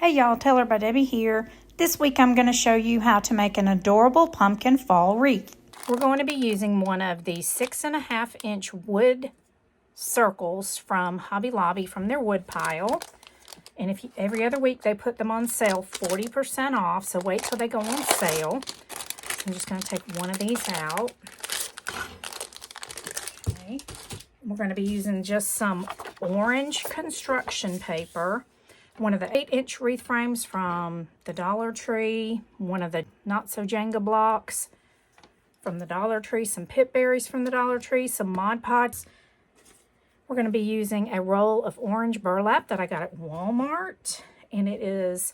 Hey y'all, Taylor by Debbie here. This week I'm going to show you how to make an adorable pumpkin fall wreath. We're going to be using one of the 6.5-inch wood circles from Hobby Lobby from their wood pile. And every other week they put them on sale 40% off, so wait till they go on sale. So I'm just going to take one of these out. Okay. We're going to be using just some orange construction paper. One of the 8-inch wreath frames from the Dollar Tree, one of the not so Jenga blocks from the Dollar Tree, some pip berries from the Dollar Tree, some Mod Podge. We're going to be using a roll of orange burlap that I got at Walmart, and it is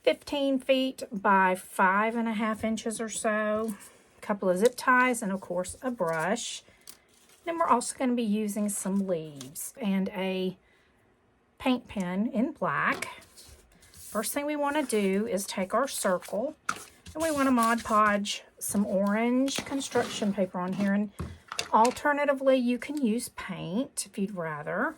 15 feet by 5.5 inches or so. A couple of zip ties, and of course a brush. Then we're also going to be using some leaves and a paint pen in black. First thing we want to do is take our circle, and we want to Mod Podge some orange construction paper on here, and alternatively you can use paint if you'd rather.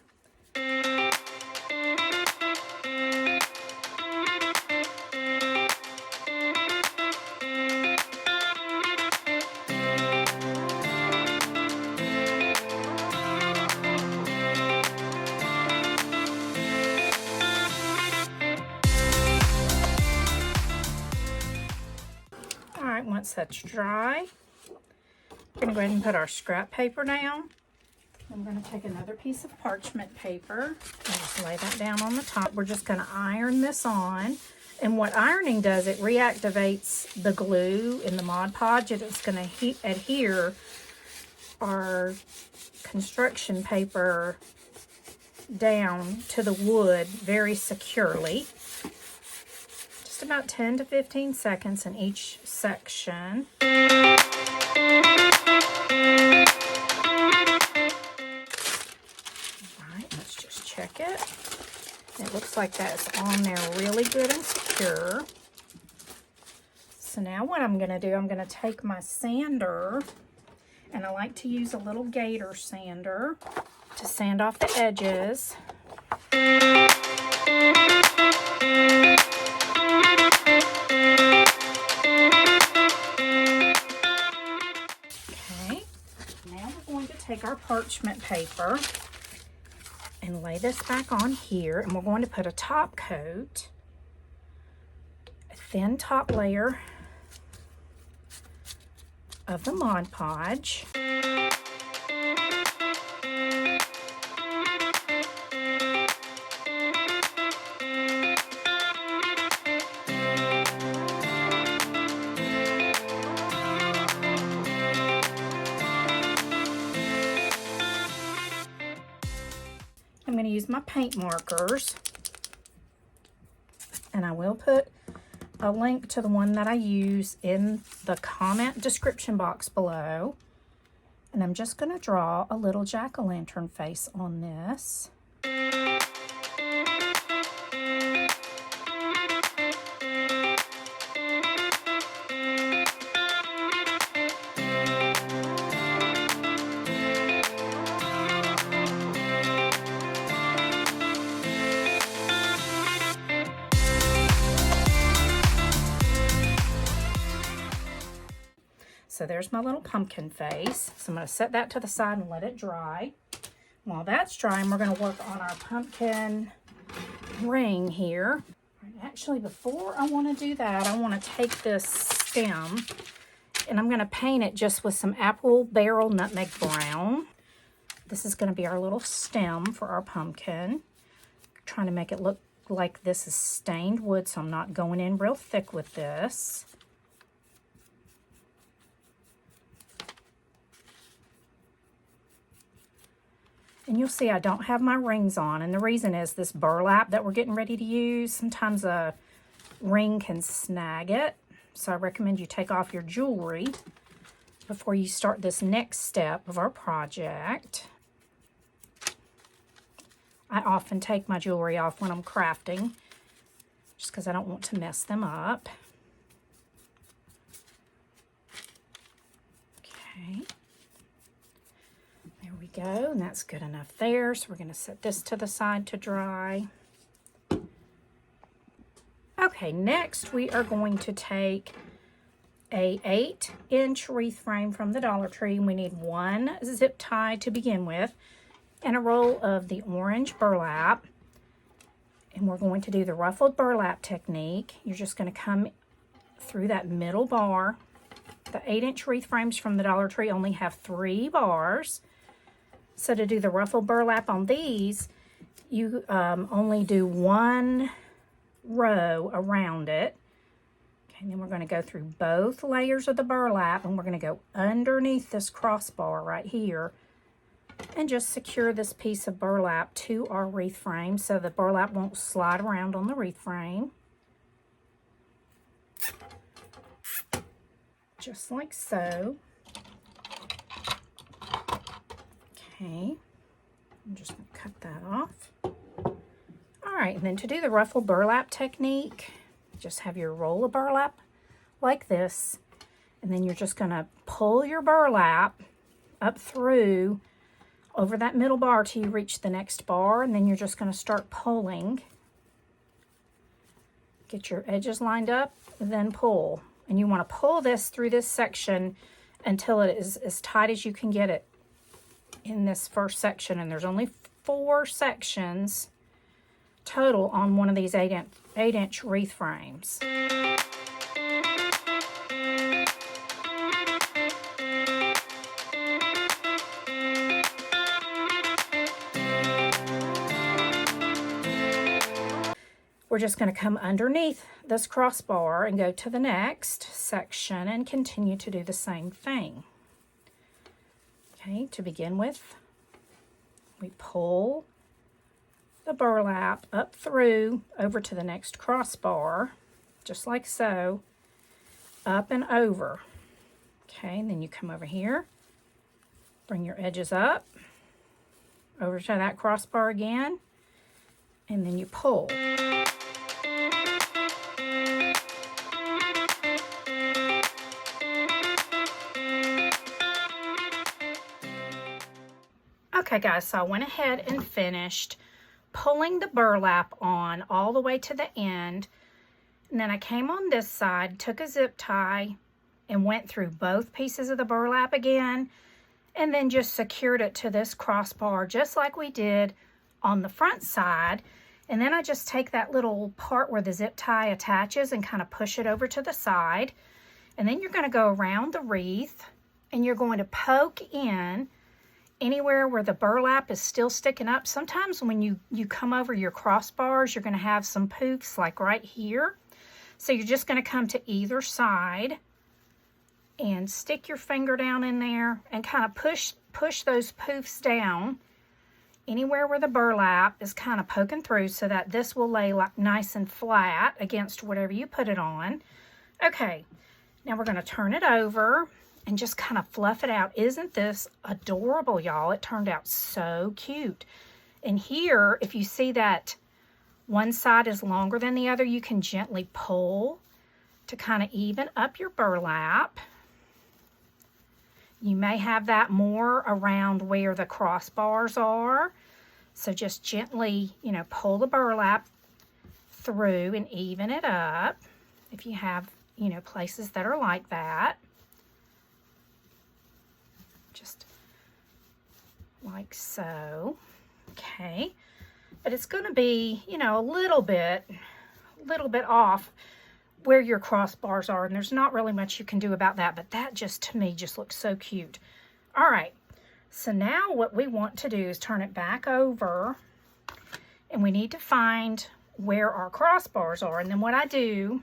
Alright, once that's dry, we're going to go ahead and put our scrap paper down. I'm going to take another piece of parchment paper and just lay that down on the top. We're just going to iron this on. And what ironing does, it reactivates the glue in the Mod Podge, and it's going to adhere our construction paper down to the wood very securely. Just about 10 to 15 seconds in each section. Let's just check it. It looks like that's on there really good and secure. So now what I'm going to do, I'm going to take my sander, and I like to use a little gator sander to sand off the edges. Okay, now we're going to take our parchment paper and lay this back on here, and we're going to put a top coat, a thin top layer of the Mod Podge. I'm going to use my paint markers, and I will put a link to the one that I use in the comment description box below. And I'm just going to draw a little jack-o'-lantern face on this. So there's my little pumpkin face. So I'm going to set that to the side and let it dry. While that's drying, we're going to work on our pumpkin ring here. Actually, before I want to do that, I want to take this stem, and I'm going to paint it just with some apple barrel nutmeg brown. This is going to be our little stem for our pumpkin. I'm trying to make it look like this is stained wood, so I'm not going in real thick with this. And you'll see I don't have my rings on, and the reason is this burlap that we're getting ready to use. Sometimes a ring can snag it, so I recommend you take off your jewelry before you start this next step of our project. I often take my jewelry off when I'm crafting, just because I don't want to mess them up. Okay. There we go, and that's good enough there. So we're going to set this to the side to dry. Okay, next we are going to take a 8-inch wreath frame from the Dollar Tree. We need one zip tie to begin with and a roll of the orange burlap. And we're going to do the ruffled burlap technique. You're just going to come through that middle bar. The 8-inch wreath frames from the Dollar Tree only have 3 bars. So to do the ruffled burlap on these, you only do 1 row around it. Okay, and then we're going to go through both layers of the burlap, and we're going to go underneath this crossbar right here and just secure this piece of burlap to our wreath frame so the burlap won't slide around on the wreath frame. Just like so. Okay, I'm just going to cut that off. All right, and then to do the ruffle burlap technique, just have your roll of burlap like this, and then you're just going to pull your burlap up through over that middle bar till you reach the next bar, and then you're just going to start pulling. Get your edges lined up, then pull. And you want to pull this through this section until it is as tight as you can get it in this first section. And there's only 4 sections total on one of these 8-inch wreath frames. We're just going to come underneath this crossbar and go to the next section and continue to do the same thing. Okay, to begin with, we pull the burlap up through over to the next crossbar, just like so, up and over. Okay, and then you come over here, bring your edges up, over to that crossbar again, and then you pull. Okay guys, so I went ahead and finished pulling the burlap on all the way to the end, and then I came on this side, took a zip tie and went through both pieces of the burlap again, and then just secured it to this crossbar just like we did on the front side. And then I just take that little part where the zip tie attaches and kind of push it over to the side, and then you're going to go around the wreath and you're going to poke in anywhere where the burlap is still sticking up. Sometimes when you come over your crossbars, you're going to have some poofs like right here. So you're just going to come to either side and stick your finger down in there and kind of push those poofs down anywhere where the burlap is kind of poking through so that this will lay like nice and flat against whatever you put it on. Okay, now we're going to turn it over and just kind of fluff it out. Isn't this adorable, y'all? It turned out so cute. And here, if you see that one side is longer than the other, you can gently pull to kind of even up your burlap. You may have that more around where the crossbars are. So just gently, you know, pull the burlap through and even it up if you have, you know, places that are like that. Just like so. Okay, but it's going to be, you know, a little bit off where your crossbars are, and there's not really much you can do about that, but that just, to me, just looks so cute. All right, so now what we want to do is turn it back over, and we need to find where our crossbars are. And then what I do,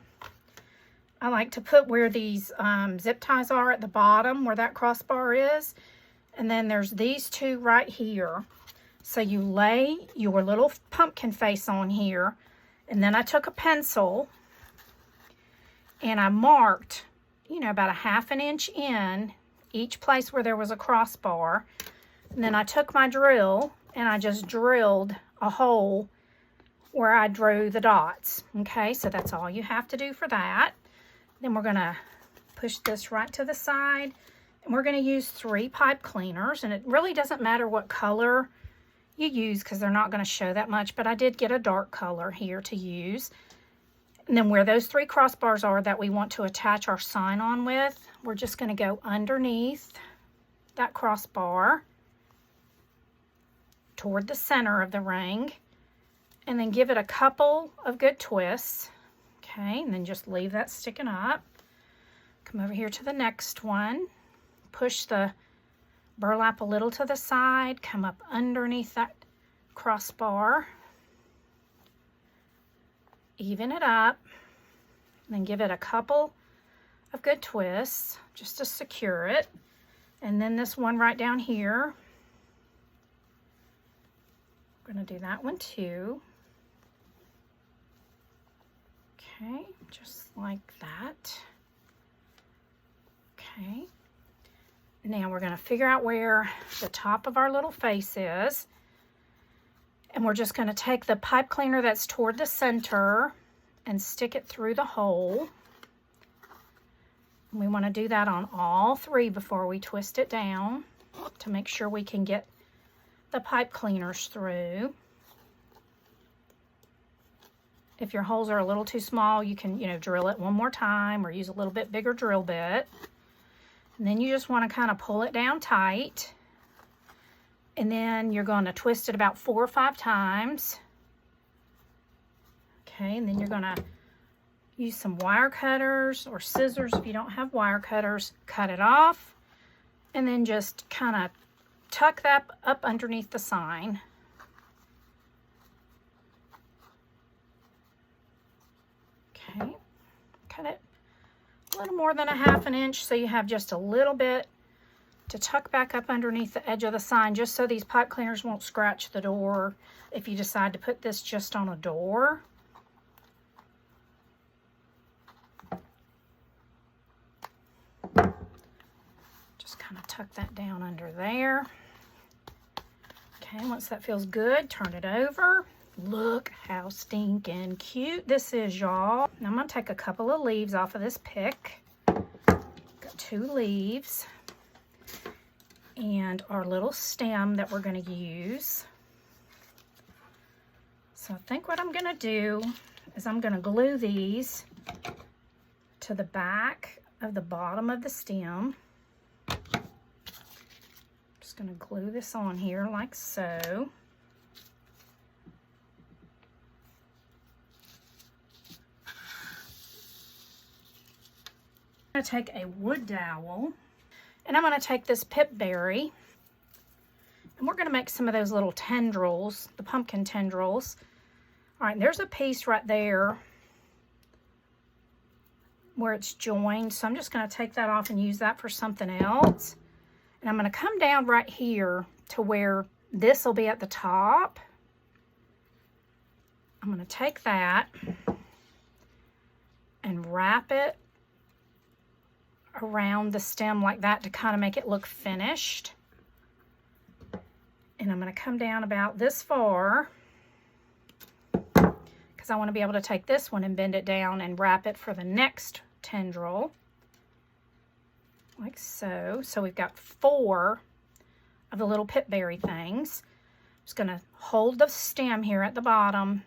I like to put where these zip ties are at the bottom, where that crossbar is. And then there's these 2 right here. So you lay your little pumpkin face on here. And then I took a pencil and I marked, you know, about a ½ inch in each place where there was a crossbar. And then I took my drill and I just drilled a hole where I drew the dots. Okay, so that's all you have to do for that. Then we're going to push this right to the side, and we're going to use 3 pipe cleaners, and it really doesn't matter what color you use because they're not going to show that much, but I did get a dark color here to use. And then where those 3 crossbars are that we want to attach our sign on with, we're just going to go underneath that crossbar toward the center of the ring, and then give it a couple of good twists. Okay, and then just leave that sticking up. Come over here to the next one. Push the burlap a little to the side. Come up underneath that crossbar. Even it up. And then give it a couple of good twists just to secure it. And then this one right down here. I'm going to do that one too. Okay, just like that. Okay. Now we're going to figure out where the top of our little face is. And we're just going to take the pipe cleaner that's toward the center and stick it through the hole. And we want to do that on all 3 before we twist it down to make sure we can get the pipe cleaners through. If your holes are a little too small, you can, drill it one more time or use a little bit bigger drill bit. And then you just want to kind of pull it down tight. And then you're going to twist it about 4 or 5 times. Okay, and then you're going to use some wire cutters or scissors. If you don't have wire cutters, cut it off. And then just kind of tuck that up underneath the sign. Okay, cut it a little more than a ½ inch so you have just a little bit to tuck back up underneath the edge of the sign, just so these pipe cleaners won't scratch the door if you decide to put this just on a door. Just kind of tuck that down under there. Okay, once that feels good, turn it over. Look how stinking cute this is, y'all. Now I'm going to take a couple of leaves off of this pick. Got 2 leaves. And our little stem that we're going to use. So I think what I'm going to do is I'm going to glue these to the back of the bottom of the stem. Just going to glue this on here like so. I'm going to take a wood dowel, and I'm going to take this pipberry, and we're going to make some of those little tendrils, the pumpkin tendrils. All right, there's a piece right there where it's joined, so I'm just going to take that off and use that for something else. And I'm going to come down right here to where this will be at the top. I'm going to take that and wrap it around the stem like that to kind of make it look finished. And I'm going to come down about this far because I want to be able to take this one and bend it down and wrap it for the next tendril like so. So we've got 4 of the little pipberry things. I'm just going to hold the stem here at the bottom,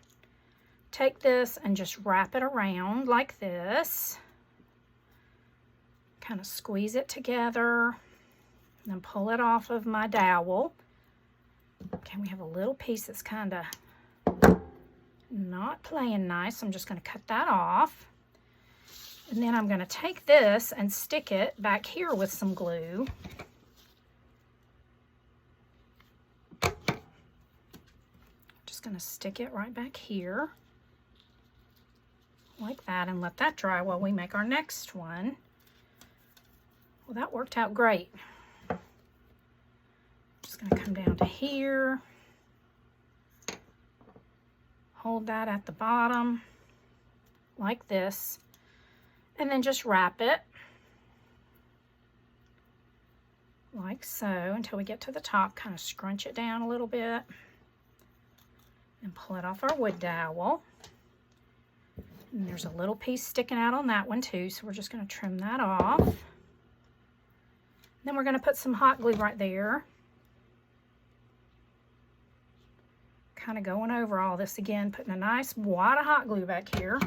take this and just wrap it around like this. Kind of squeeze it together and then pull it off of my dowel. Okay, we have a little piece that's kind of not playing nice. I'm just going to cut that off. And then I'm going to take this and stick it back here with some glue. Just going to stick it right back here like that and let that dry while we make our next one. Well, that worked out great. Just going to come down to here. Hold that at the bottom like this. And then just wrap it like so until we get to the top. Kind of scrunch it down a little bit. And pull it off our wood dowel. And there's a little piece sticking out on that one too. So we're just going to trim that off. Then we're going to put some hot glue right there. Kind of going over all this again, putting a nice wad of hot glue back here.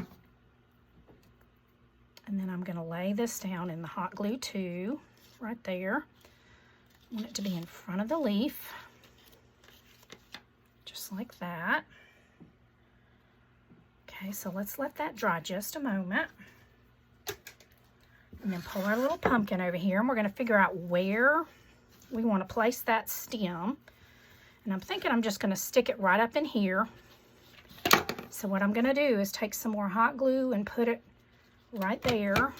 And then I'm going to lay this down in the hot glue too, right there. I want it to be in front of the leaf, just like that. Okay, so let's let that dry just a moment. And then pull our little pumpkin over here, and we're going to figure out where we want to place that stem. And I'm thinking I'm just going to stick it right up in here. So what I'm going to do is take some more hot glue and put it right there.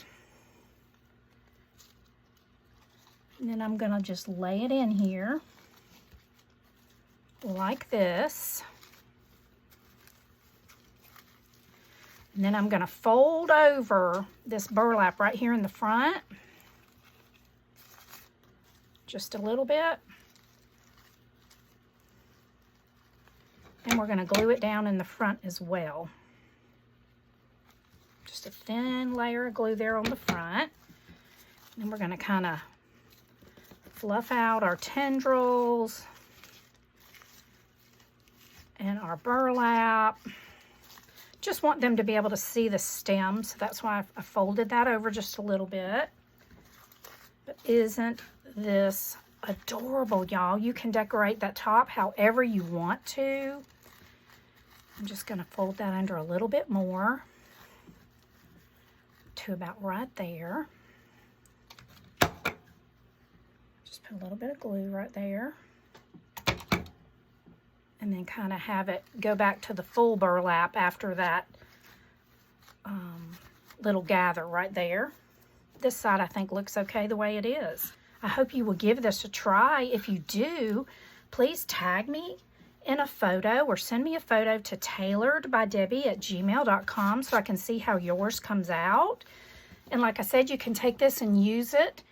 And then I'm going to just lay it in here like this. And then I'm going to fold over this burlap right here in the front. Just a little bit. And we're going to glue it down in the front as well. Just a thin layer of glue there on the front. And we're going to kind of fluff out our tendrils and our burlap. Just want them to be able to see the stem, so that's why I folded that over just a little bit. But isn't this adorable, y'all? You can decorate that top however you want to. I'm just going to fold that under a little bit more to about right there. Just put a little bit of glue right there. And then kind of have it go back to the full burlap after that little gather right there. This side I think looks okay the way it is. I hope you will give this a try. If you do, please tag me in a photo or send me a photo to tailoredbydebbie@gmail.com so I can see how yours comes out. And like I said, you can take this and use it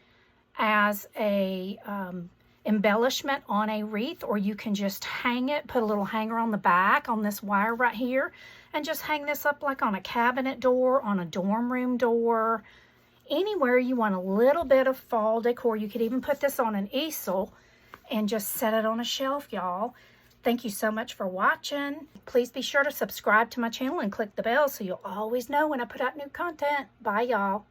as a embellishment on a wreath, or you can just hang it, put a little hanger on the back on this wire right here, and just hang this up like on a cabinet door, on a dorm room door, anywhere you want a little bit of fall decor. You could even put this on an easel and just set it on a shelf, y'all. Thank you so much for watching. Please be sure to subscribe to my channel and click the bell so you'll always know when I put out new content. Bye, y'all.